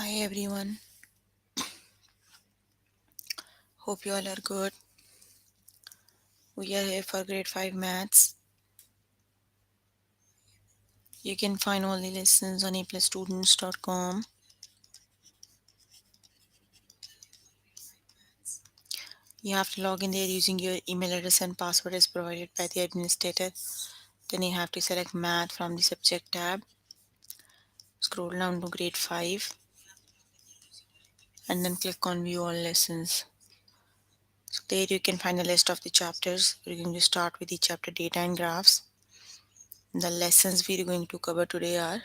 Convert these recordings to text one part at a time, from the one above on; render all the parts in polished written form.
Hi everyone, hope you all are good. We are here for grade 5 maths. You can find all the lessons on aplusstudents.com. You have to log in there using your email address and password as provided by the administrator. Then you have to select math from the subject tab. Scroll down to grade 5 and then click on view all lessons. So there you can find a list of the chapters. We're going to start with the chapter data and graphs. The lessons we're going to cover today are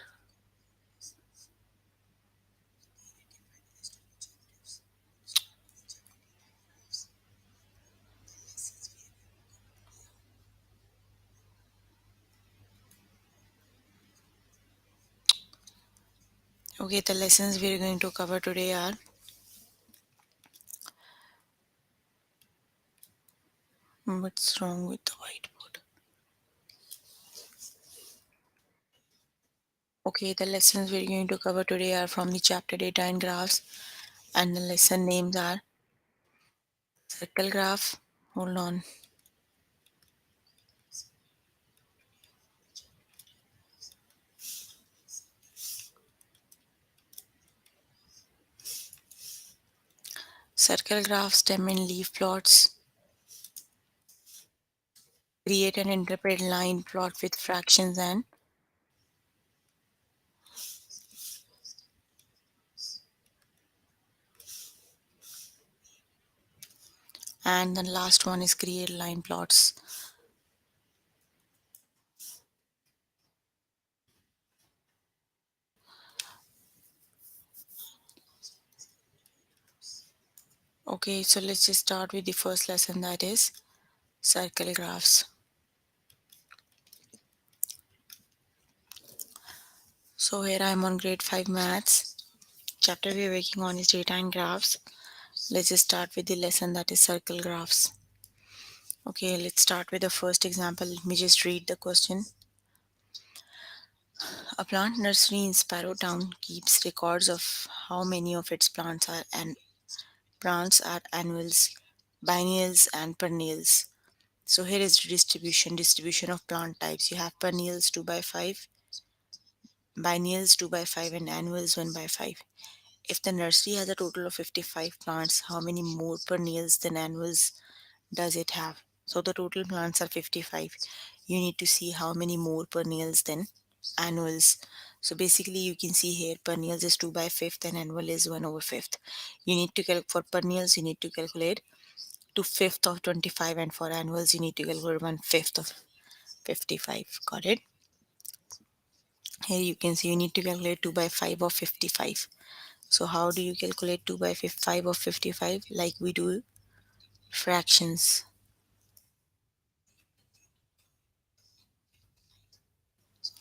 the lessons we're going to cover today are what's wrong with the whiteboard? The lessons we're going to cover today are from the chapter data and graphs, and the lesson names are circle graph. Hold on. Circle graph, stem and leaf plots. Create and interpret line plot with fractions and the last one is create line plots. So let's just start with the first lesson, that is circle graphs. So here I am on grade 5 maths. Chapter we are working on is data and graphs. Let's just start with the lesson, that is circle graphs. Let's start with the first example. Let me just read the question. A plant nursery in Sparrow Town keeps records of how many of its plants are annuals, biennials, and perennials. So here is the distribution of plant types. You have perennials 2 by 5, biennials 2 by 5, and annuals 1 by 5. If the nursery has a total of 55 plants, how many more perennials than annuals does it have? So the total plants are 55. You need to see how many more perennials than annuals. So basically you can see here perennials is 2 by 5th and annual is 1 over 5th. You need to calculate for perennials, you need to calculate 2/5 of 25, and for annuals you need to calculate 1/5 of 55. Got it? Here you can see you need to calculate 2 by 5 of 55. So how do you calculate 2 by 5 of 55? Like we do fractions.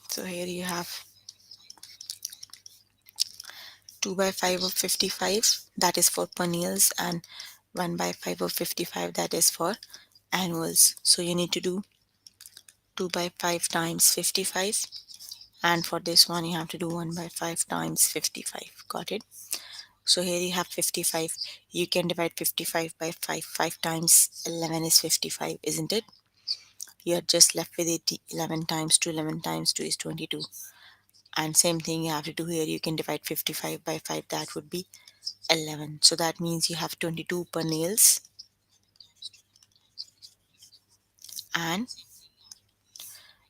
So here you have 2 by 5 of 55, that is for perennials, and 1 by 5 of 55, that is for annuals. So you need to do 2 by 5 times 55, and for this one you have to do 1 by 5 times 55. Got it? So here you have 55. You can divide 55 by 5. 5 times 11 is 55, isn't it? You're just left with 80. 11 times 2, 11 times 2 is 22. And same thing you have to do here. You can divide 55 by 5. That would be 11. So that means you have 22 perennials and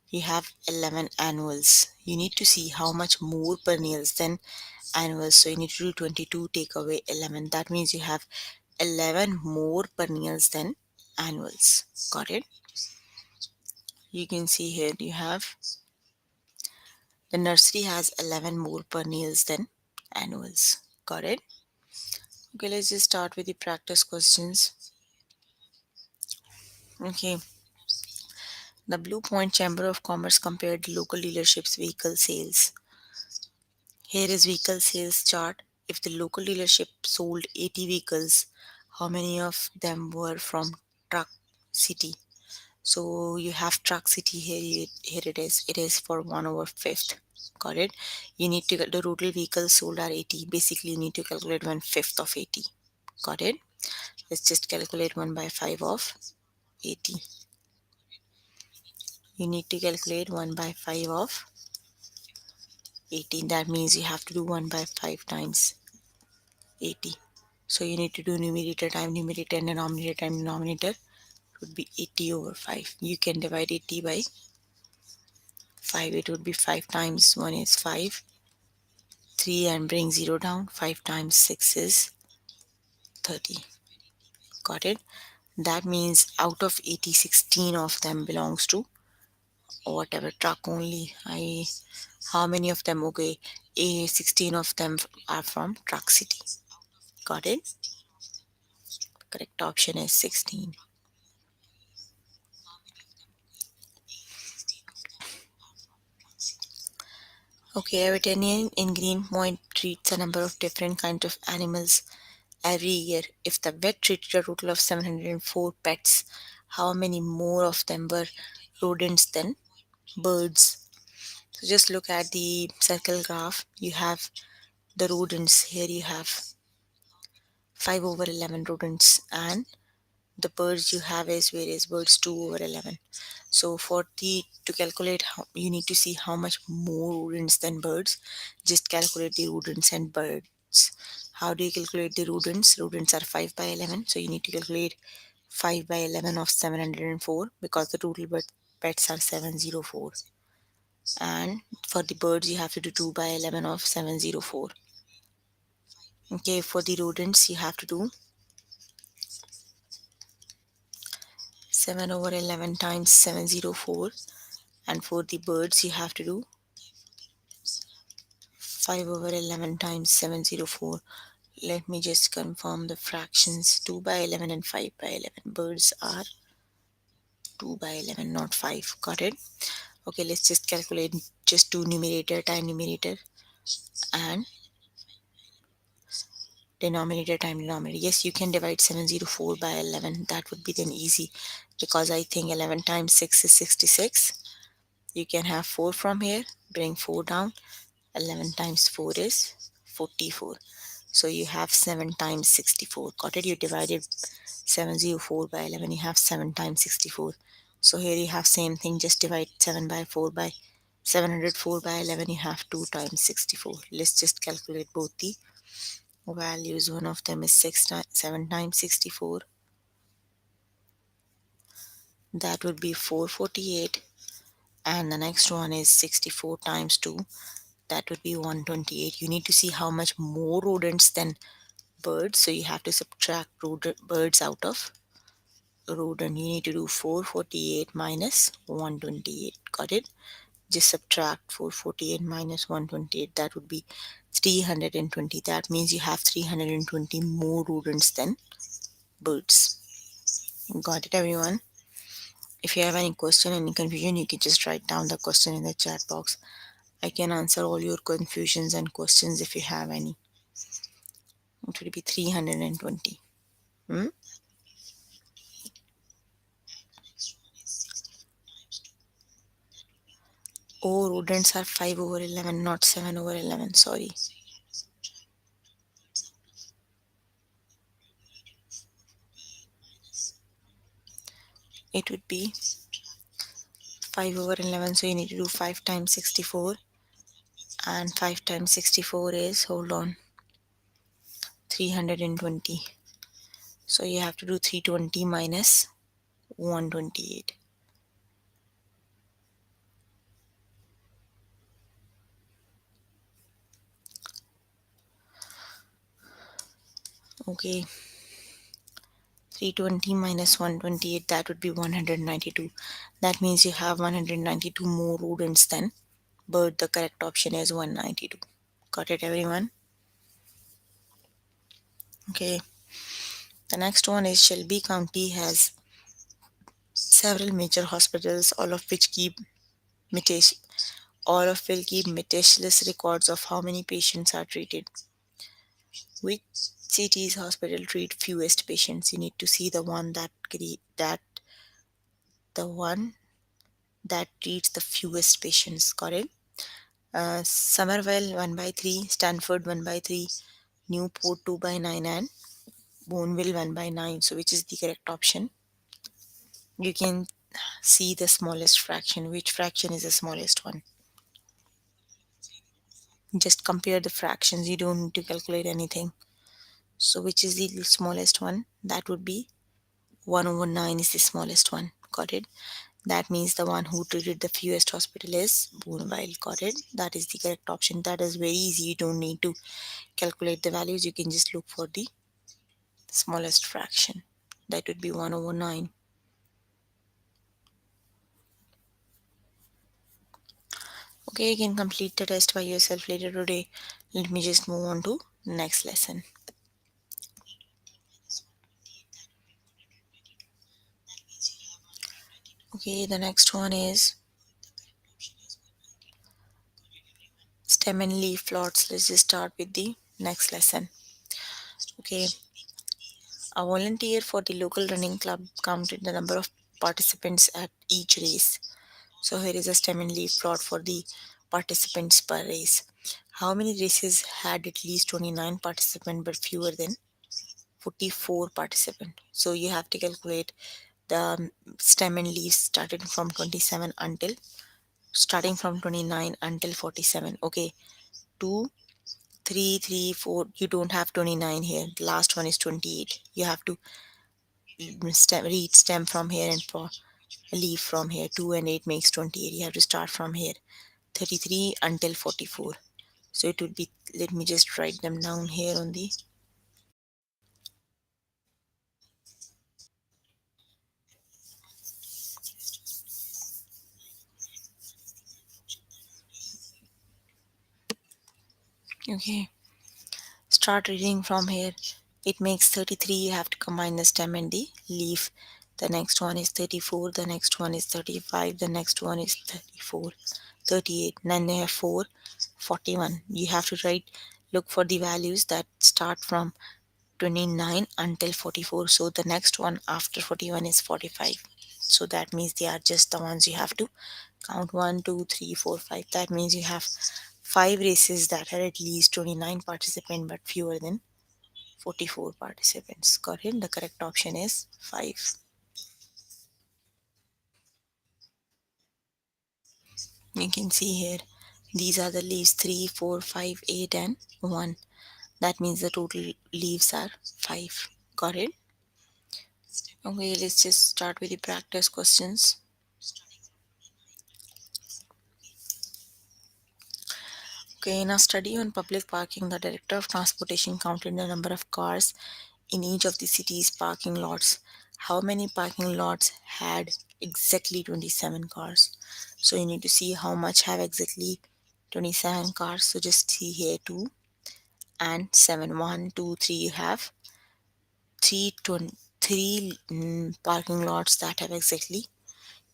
you have 11 annuals. You need to see how much more perennials than annuals. So you need to do 22 take away 11. That means you have 11 more perennials than annuals. Got it? You can see here you have the nursery has 11 more perennials than annuals. Got it? Let's just start with the practice questions. Okay, the Blue Point Chamber of Commerce compared the local dealerships' vehicle sales. Here is vehicle sales chart. If the local dealership sold 80 vehicles, how many of them were from Truck City? So you have Truck City here. Here it is. It is for 1 over 5th. Got it? You need to get the total vehicles sold are 80. Basically, you need to calculate 1/5 of 80. Got it? Let's just calculate 1 by 5 of 80. You need to calculate 1 by 5 of 80. That means you have to do 1 by 5 times 80. So you need to do numerator time numerator and denominator time denominator. It would be 80 over 5. You can divide 80 by 5. It would be 5 times 1 is 5. 3 and bring 0 down. 5 times 6 is 30. Got it? That means out of 80, 16 of them belongs to whatever truck only. How many of them? Okay, 16 of them are from Truck City. Got it? Correct option is 16. Okay, a veterinarian in Greenpoint treats a number of different kinds of animals every year. If the vet treated a total of 704 pets, how many more of them were rodents than birds? So just look at the circle graph. You have the rodents. Here you have 5 over 11 rodents, and the birds you have is various birds 2 over 11. So for the to calculate how you need to see how much more rodents than birds, just calculate the rodents and birds. How do you calculate the rodents? Rodents are 5 by 11, so you need to calculate 5 by 11 of 704 because the total pets are 704. And for the birds you have to do 2 by 11 of 704. Okay, for the rodents you have to do 7 over 11 times 704, and for the birds you have to do 5 over 11 times 704. Let me just confirm the fractions. 2 by 11 and 5 by 11. Birds are 2 by 11, not 5. Got it? Okay, let's just calculate. Just do numerator time numerator and denominator time denominator. Yes, you can divide 704 by 11. That would be then easy because I think 11 times 6 is 66. You can have 4 from here. Bring 4 down. 11 times 4 is 44. So you have 7 times 64. Got it? You divided 704 by 11. You have 7 times 64. So here you have same thing. Just divide 7 by 4 by 704 by 11. You have 2 times 64. Let's just calculate both the values. One of them is 7 times 64. That would be 448. And the next one is 64 times 2. That would be 128. You need to see how much more rodents than birds. So you have to subtract birds out of rodent. You need to do 448 minus 128. Got it? Just subtract 448 minus 128. That would be 320. That means you have 320 more rodents than birds. Got it, everyone? If you have any question, any confusion, you can just write down the question in the chat box. I can answer all your confusions and questions if you have any. It would be 320. Hmm? Oh, rodents are 5 over 11, not 7 over 11. Sorry. It would be 5 over 11. So you need to do 5 times 64. And 5 times 64 is, hold on, 320. So you have to do 320 minus 128. Okay. 320 minus 128, that would be 192. That means you have 192 more rodents than bird. The correct option is 192. Got it, everyone? Okay. The next one is Shelby County has several major hospitals, mitation, all of will keep meticulous records of how many patients are treated. Which city's hospital treat fewest patients? You need to see the one the one that treats the fewest patients. Got it? Somerville 1 by 3, Stanford 1 by 3, Newport 2 by 9, and Bourneville 1 by 9. So which is the correct option? You can see the smallest fraction. Which fraction is the smallest one? Just compare the fractions. You don't need to calculate anything. So which is the smallest one? That would be 1 over 9 is the smallest one. Got it? That means the one who treated the fewest hospital is Bourneville. Got it? That is the correct option. That is very easy. You don't need to calculate the values. You can just look for the smallest fraction. That would be 1 over 9. Okay, you can complete the test by yourself later today. Let me just move on to next lesson. Okay, the next one is stem and leaf plots. Let's just start with the next lesson. Okay, a volunteer for the local running club counted the number of participants at each race. So here is a stem and leaf plot for the participants per race. How many races had at least 29 participants but fewer than 44 participants? So you have to calculate the stem and leaves starting from 29 until 47. Okay, 2 3 3 4. You don't have 29 here. The last one is 28. You have to read stem from here and leaf from here. 2 and 8 makes 28. You have to start from here. 33 until 44. So it would be, let me just write them down here on the, okay, start reading from here. It makes 33. You have to combine the stem and the leaf. The next one is 34. The next one is 35. The next one is 34. 38. Then they have 4. 41. You have to write, look for the values that start from 29 until 44. So the next one after 41 is 45. So that means they are just the ones you have to count. 1 2 3 4 5. That means you have 5 races that had at least 29 participants but fewer than 44 participants. Got it? The correct option is 5. You can see here, these are the leaves: 3 4 5 8 and 1. That means the total leaves are 5. Got it? Okay, let's just start with the practice questions. Okay, in a study on public parking, the Director of Transportation counted the number of cars in each of the city's parking lots. How many parking lots had exactly 27 cars? So you need to see how much have exactly 27 cars. So just see here 2 and 7. 1, 2, 3. You have 3 parking lots that have exactly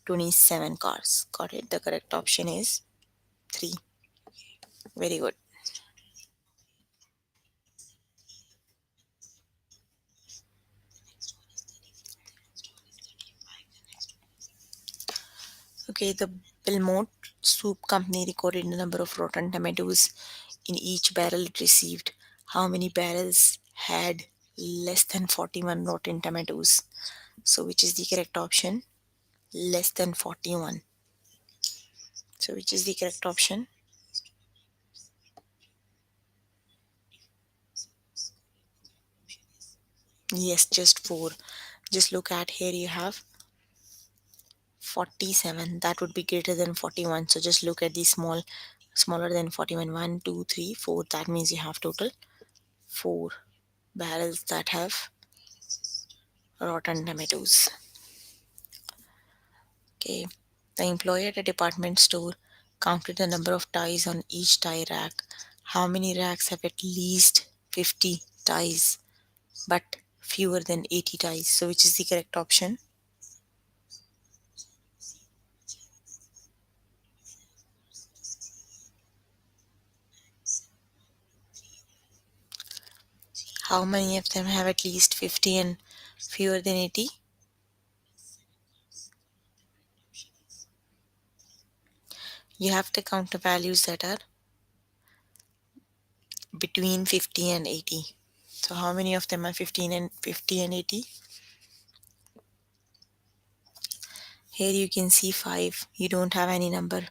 27 cars. Got it? The correct option is 3. Very good. Okay, the Belmont Soup Company recorded the number of rotten tomatoes in each barrel it received. How many barrels had less than 41 rotten tomatoes? So, which is the correct option? Less than 41. So, which is the correct option? Yes, just 4. Just look at here, you have 47. That would be greater than 41. So, just look at the smaller than 41. 1, 2, 3, 4. That means you have total 4 barrels that have rotten tomatoes. Okay. The employee at a department store counted the number of ties on each tie rack. How many racks have at least 50 ties but fewer than 80 ties? So, which is the correct option? How many of them have at least 50 and fewer than 80? You have to count the values that are between 50 and 80. So how many of them are 15 and 50 and 80? Here you can see 5. You don't have any number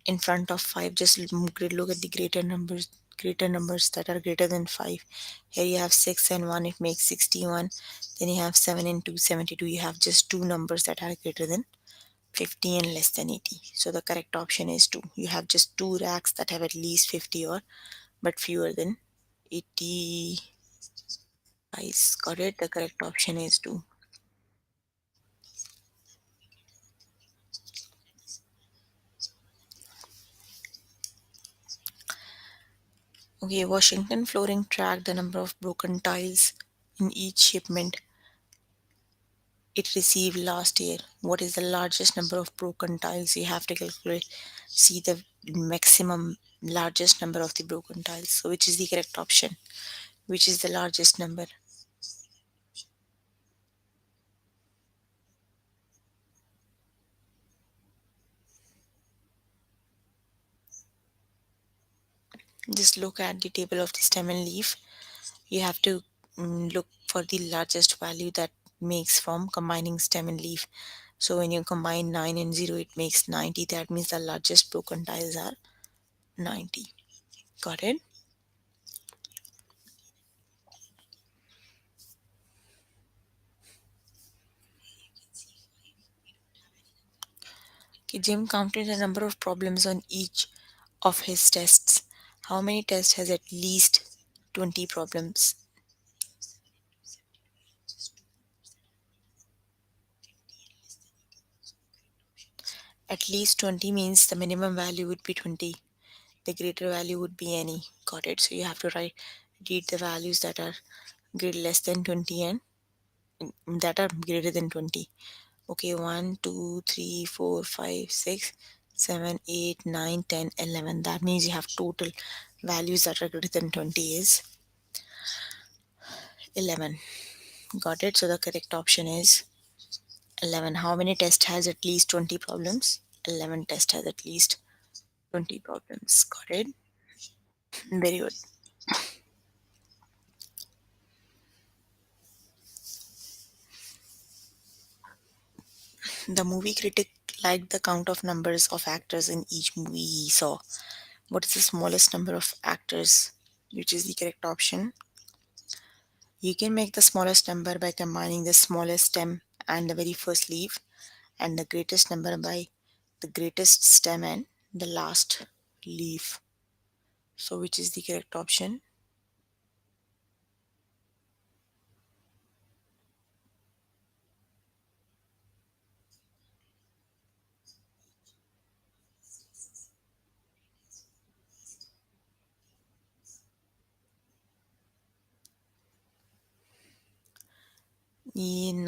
in front of 5. Just look at the greater numbers that are greater than 5. Here you have 6 and 1, it makes 61. Then you have 7 and 2, 72. You have just two numbers that are greater than 50 and less than 80. So the correct option is 2. You have just two racks that have at least 50 or but fewer than 80. Guys, got it? The correct option is 2. Okay, Washington Flooring tracked the number of broken tiles in each shipment it received last year. What is the largest number of broken tiles? You have to calculate, see the maximum largest number of the broken tiles. So, which is the correct option? Which is the largest number? Just look at the table of the stem and leaf. You have to look for the largest value that makes from combining stem and leaf. So when you combine 9 and 0, it makes 90. That means the largest broken tiles are 90. Got it? Okay, Jim counted the number of problems on each of his tests. How many tests has at least 20 problems? At least 20 means the minimum value would be 20. The greater value would be any. Got it? So you have to read the values that are greater less than 20 and that are greater than 20. Okay, 1, 2, 3, 4, 5, 6, 7, 8, 9, 10, 11. That means you have total values that are greater than 20 is 11. Got it? So the correct option is 11. How many tests has at least 20 problems? 11 test has at least 20 problems. Got it? Very good. The movie critic liked the count of numbers of actors in each movie he saw. What is the smallest number of actors? Which is the correct option? You can make the smallest number by combining the smallest stem and the very first leaf, and the greatest number by the greatest stem and the last leaf. So, which is the correct option?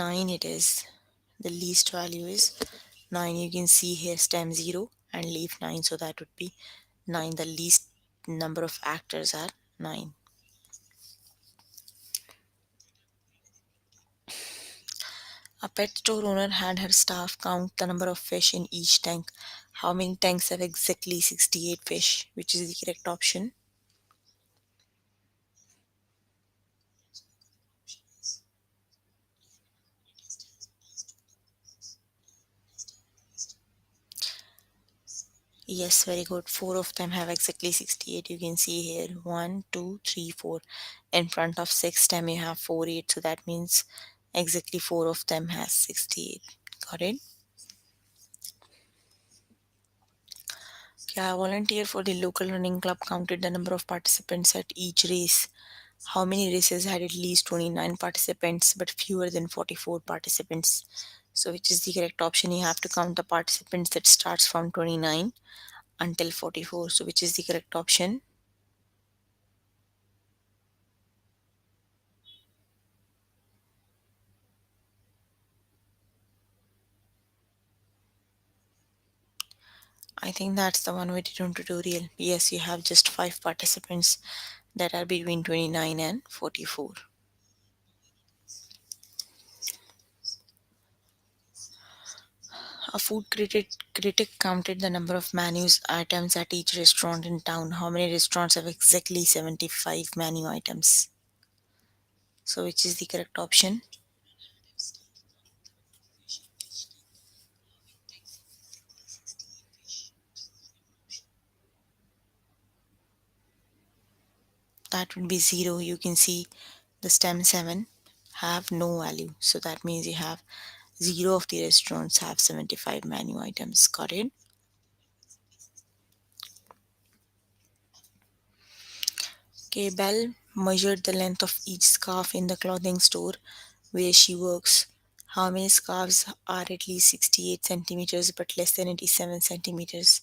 9 it is. The least value is 9. You can see here stem 0 and leaf 9, so that would be 9. The least number of actors are 9. A pet store owner had her staff count the number of fish in each tank. How many tanks have exactly 68 fish? Which is the correct option? Yes, very good. Four of them have exactly 68. You can see here one, two, three, four. In front of six time you have 4, 8. So that means exactly four of them has 68. Got it? Okay, a volunteer for the local running club counted the number of participants at each race. How many races had at least 29 participants but fewer than 44 participants? So which is the correct option? You have to count the participants that starts from 29 until 44. So which is the correct option? I think that's the one we did on tutorial. Yes, you have just 5 participants that are between 29 and 44. A food critic counted the number of menus items at each restaurant in town. How many restaurants have exactly 75 menu items? So, which is the correct option? That would be 0. You can see the stem 7 have no value. So, that means you have 0 of the restaurants have 75 menu items. Got it? Okay, Belle measured the length of each scarf in the clothing store where she works. How many scarves are at least 68 centimeters but less than 87 centimeters?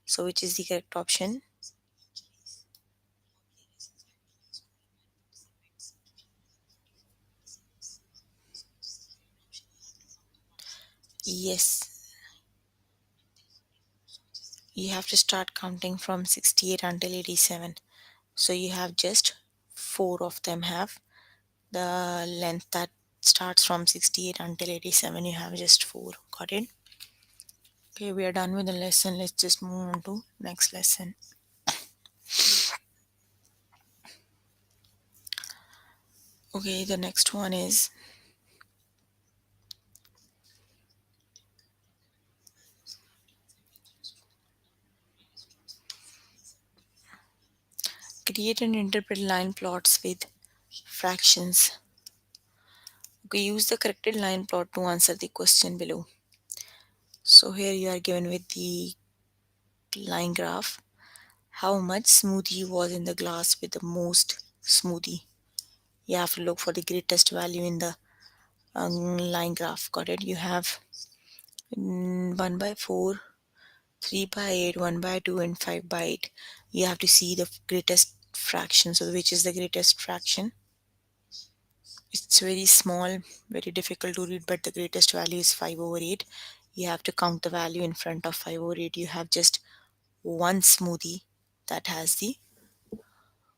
So, which is the correct option? Yes, you have to start counting from 68 until 87. So, you have just 4 of them have the length that starts from 68 until 87. You have just 4. Got it? Okay, we are done with the lesson. Let's just move on to next lesson. Okay, the next one is create and interpret line plots with fractions. Okay, use the corrected line plot to answer the question below. So here you are given with the line graph. How much smoothie was in the glass with the most smoothie? You have to look for the greatest value in the line graph. Got it? You have 1 by 4, 3 by 8, 1 by 2, and 5 by 8. You have to see the greatest fraction. So which is the greatest fraction? It's very small, very difficult to read, but the greatest value is 5 over 8. You have to count the value in front of 5 over 8. You have just one smoothie that has the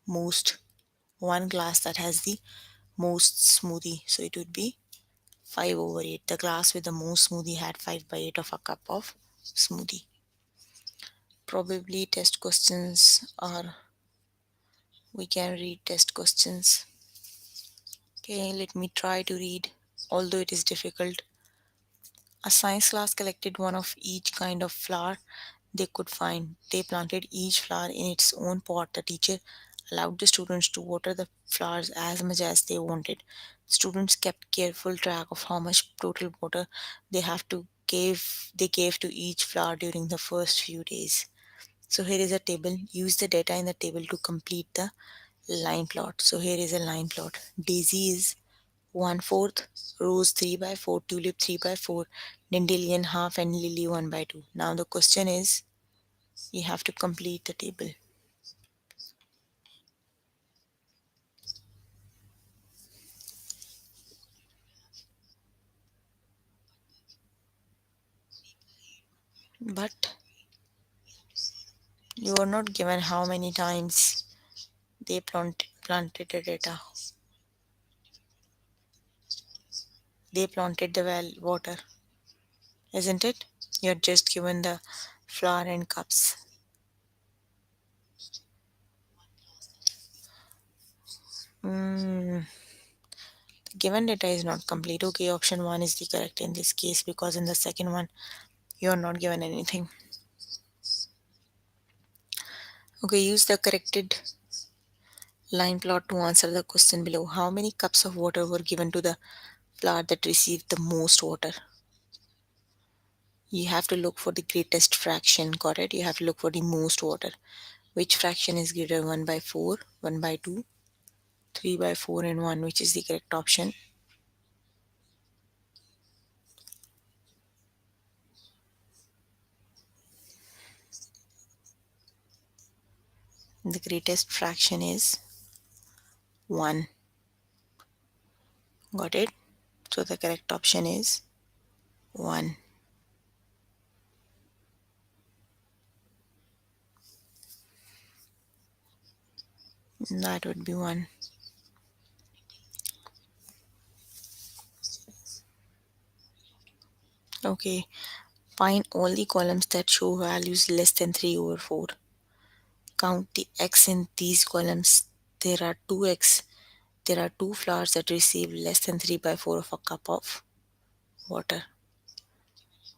most, one glass that has the most smoothie. So it would be 5 over 8. The glass with the most smoothie had 5 by 8 of a cup of smoothie. Probably test questions, or we can read test questions. Okay, let me try to read, although it is difficult. A science class collected one of each kind of flower they could find. They planted each flower in its own pot. The teacher allowed the students to water the flowers as much as they wanted. Students kept careful track of how much total water they gave to each flower during the first few days. So here is a table. Use the data in the table to complete the line plot. So here is a line plot. Daisy is 1/4, rose 3 by 4, tulip 3 by 4, dandelion half, and lily 1 by 2. Now the question is, you have to complete the table. But you are not given how many times they planted the data. They planted the well water, isn't it? You're just given the flower and cups. Mm, the given data is not complete. Okay, option 1 is the correct in this case, because in the second one you're not given anything. Okay, use the corrected line plot to answer the question below. How many cups of water were given to the flower that received the most water? You have to look for the greatest fraction, got it? You have to look for the most water. Which fraction is greater? 1 by 4, 1 by 2, 3 by 4, and 1, which is the correct option? The greatest fraction is 1. Got it? So the correct option is 1. That would be 1. Okay. Find all the columns that show values less than 3 over 4. Count the x in these columns. There are 2x. There are 2 flowers that receive less than 3 by 4 of a cup of water.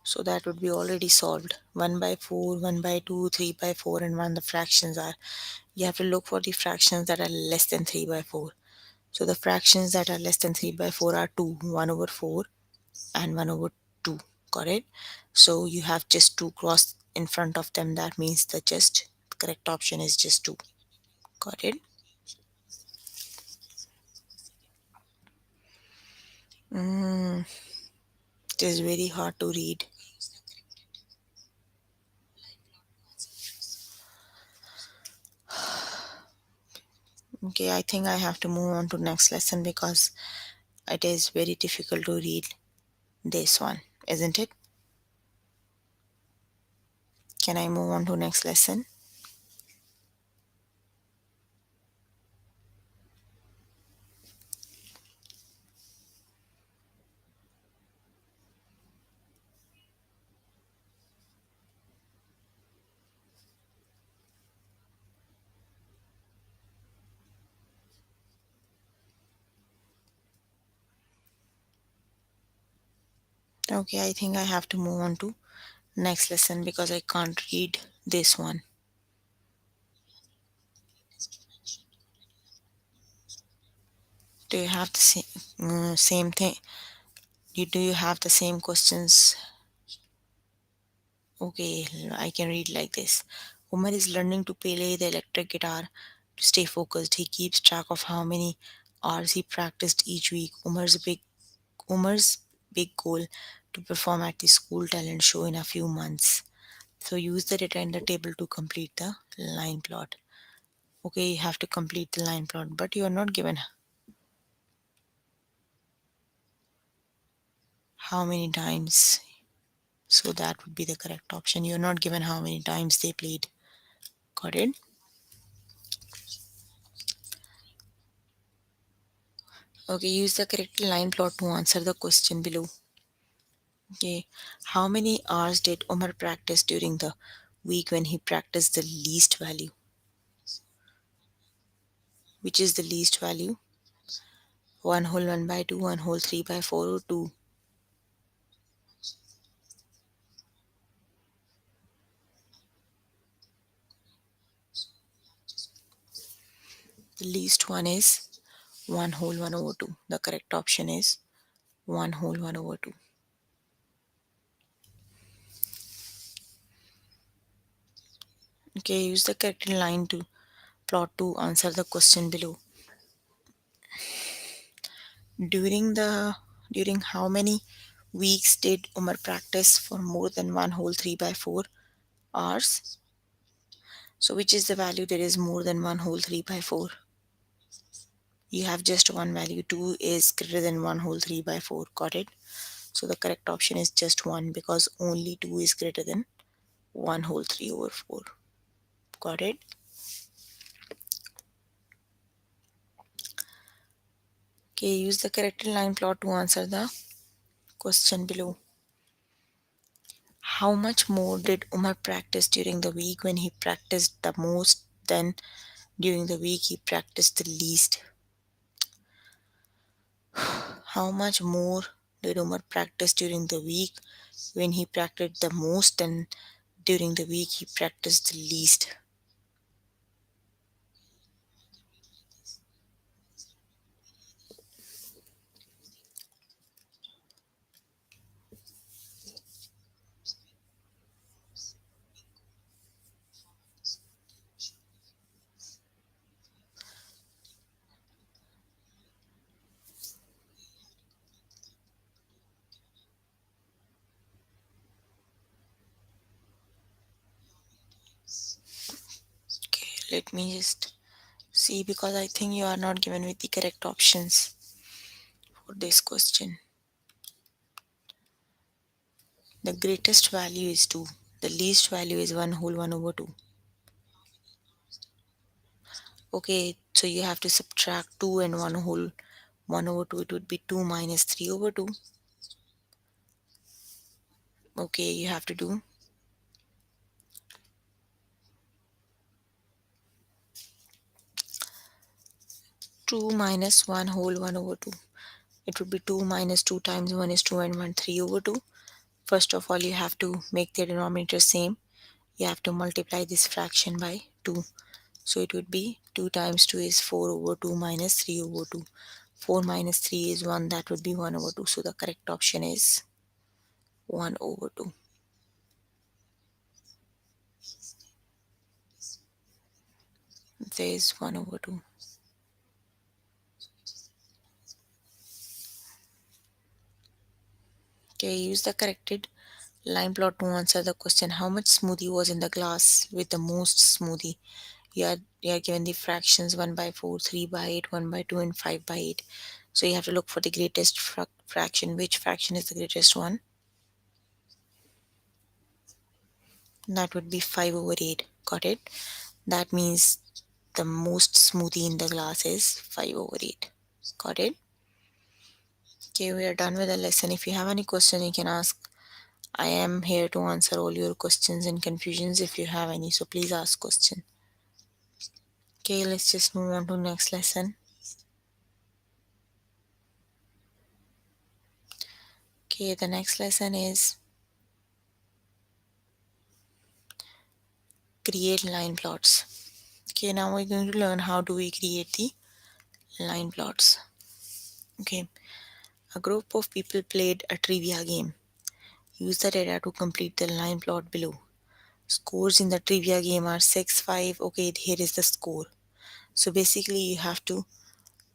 So that would be already solved. 1 by 4, 1 by 2, 3 by 4, and 1 the fractions are. You have to look for the fractions that are less than 3 by 4. So the fractions that are less than 3 by 4 are 2, 1 over 4, and 1 over 2. Got it? So you have just 2 cross in front of them. That means the correct option is just 2. Got it? Mm, it is very hard to read. Okay, I think I have to move on to next lesson because it is very difficult to read this one, isn't it? Can I move on to next lesson? Okay, I think I have to move on to next lesson because I can't read this one. Do you have the same thing? Do you have the same questions? Okay, I can read like this. Umar is learning to play the electric guitar to stay focused. He keeps track of how many hours he practiced each week. Umar's big goal to perform at the school talent show in a few months. So use the data in the table to complete the line plot. Okay, you have to complete the line plot, but you are not given how many times. So that would be the correct option. You're not given how many times they played. Got it? Okay, use the correct line plot to answer the question below. Okay, how many hours did Omar practice during the week when he practiced the least value? Which is the least value? 1 whole 1 by 2, 1 whole 3 by 4, or 2? The least one is 1 whole 1 over 2. The correct option is 1 whole 1 over 2. Okay, use the correct line to plot to answer the question below. During the during how many weeks did Umar practice for more than 1 whole 3 by 4 hours? So which is the value that is more than 1 whole 3 by 4? You have just one value. 2 is greater than 1 whole 3 by 4. Got it? So the correct option is just 1 because only 2 is greater than 1 whole 3 over 4. Got it? Okay, use the correct line plot to answer the question below. How much more did Umar practice during the week when he practiced the most than during the week he practiced the least? How much more did Umar practice during the week when he practiced the most and during the week he practiced the least? Okay, let me just see because I think you are not given with the correct options for this question. The greatest value is 2. The least value is 1 whole 1 over 2. Okay, so you have to subtract 2 and 1 whole 1 over 2. It would be 2 minus 3 over 2. Okay, you have to do 2 minus 1 whole 1 over 2. It would be 2 minus 2 times 1 is 2 and 1 3 over 2. First of all, you have to make the denominator same. You have to multiply this fraction by 2. So it would be 2 times 2 is 4 over 2 minus 3 over 2. 4 minus 3 is 1, that would be 1 over 2. So the correct option is 1 over 2. There is 1 over 2. Okay, use the corrected line plot to answer the question. How much smoothie was in the glass with the most smoothie? You are given the fractions 1 by 4, 3 by 8, 1 by 2, and 5 by 8. So you have to look for the greatest fraction. Which fraction is the greatest one? That would be 5 over 8. Got it? That means the most smoothie in the glass is 5 over 8. Got it? Okay, we are done with the lesson. If you have any question, you can ask. I am here to answer all your questions and confusions if you have any. So please ask question. Okay, let's just move on to next lesson. Okay, the next lesson is create line plots. Okay, now we're going to learn how do we create the line plots. Okay, a group of people played a trivia game. Use the data to complete the line plot below. Scores in the trivia game are 6, 5. Okay, here is the score. So basically you have to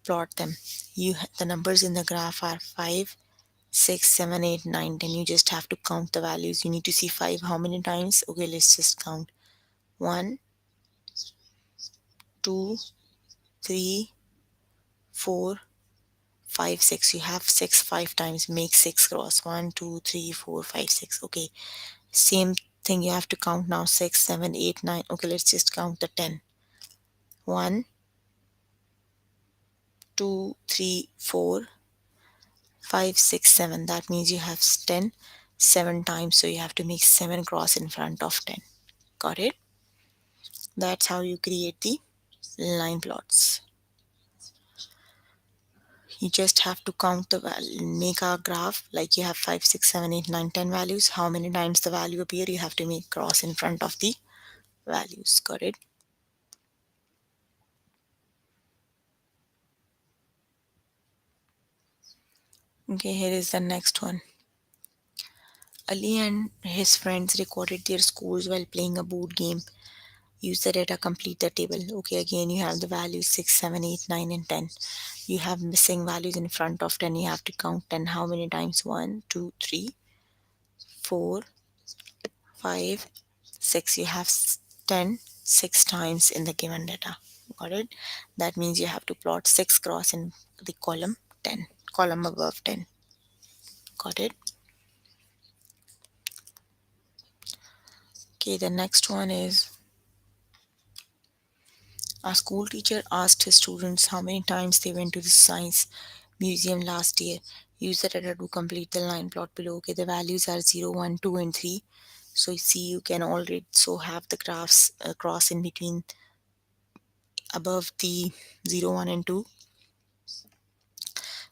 plot them. The numbers in the graph are 5, 6, 7, 8, 9, 10. You just have to count the values. You need to see 5 how many times. Okay, let's just count. 1, 2, 3, 4, 5, 6. You have 6 5 times. Make 6 cross. 1, 2, 3, 4, 5, 6. Okay. Same thing you have to count now. 6, 7, 8, 9. Okay, let's just count the 10. 1, 2, 3, 4, 5, 6, 7. That means you have 10 7 times. So you have to make 7 cross in front of 10. Got it? That's how you create the line plots. You just have to count the value, make a graph like you have 5, 6, 7, 8, 9, 10 values. How many times the value appear, you have to make cross in front of the values. Got it? Okay, here is the next one. Ali and his friends recorded their scores while playing a board game. Use the data, complete the table. Okay, again you have the values 6, 7, 8, 9, and 10. You have missing values in front of 10. You have to count 10 how many times. 1, 2, 3, 4, 5, 6. You have 10 6 times in the given data. Got it? That means you have to plot 6 cross in the column 10, column above 10. Got it? Okay, the next one is a school teacher asked his students how many times they went to the science museum last year. Use the data to complete the line plot below. Okay, the values are 0, 1, 2, and 3. So you see you can already so have the graphs cross in between above the 0, 1, and 2.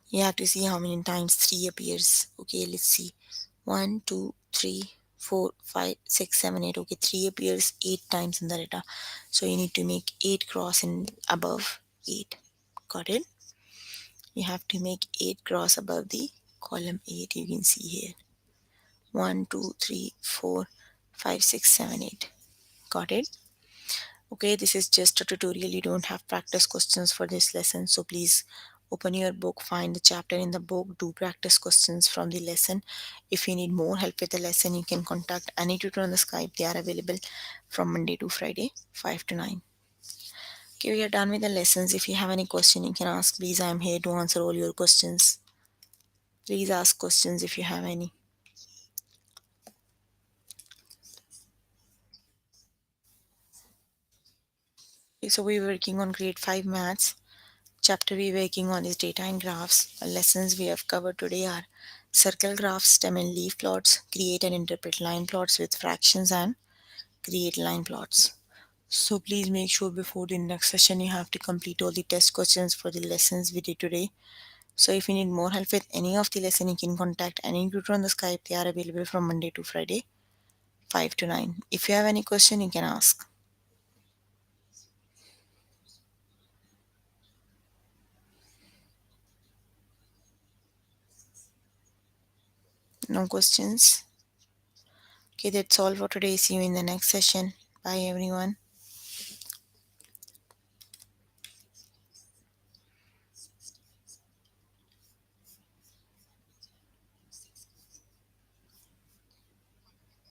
You have to see how many times 3 appears. Okay, let's see. 1, 2, 3, 4, 5, 6, 7, 8. Okay, 3 appears 8 times in the data. So you need to make 8 cross in above 8. Got it? You have to make 8 cross above the column 8. You can see here. 1, 2, 3, 4, 5, 6, 7, 8. Got it? Okay, this is just a tutorial. You don't have practice questions for this lesson. So please open your book, find the chapter in the book, do practice questions from the lesson. If you need more help with the lesson, you can contact any tutor on the Skype. They are available from Monday to Friday, 5 to 9. Okay, we are done with the lessons. If you have any question, you can ask. Please, I am here to answer all your questions. Please ask questions if you have any. Okay, so we're working on grade 5 maths. Chapter we're working on is data and graphs. The lessons we have covered today are Circle graphs, stem and leaf plots, create and interpret line plots with fractions, and create line plots. So please make sure before the next session you have to complete all the test questions for the lessons we did today. So if you need more help with any of the lesson, you can contact any tutor on the Skype. They are available from Monday to Friday, 5 to 9. If you have any question, you can ask. No questions? Okay, that's all for today. See you in the next session. Bye everyone.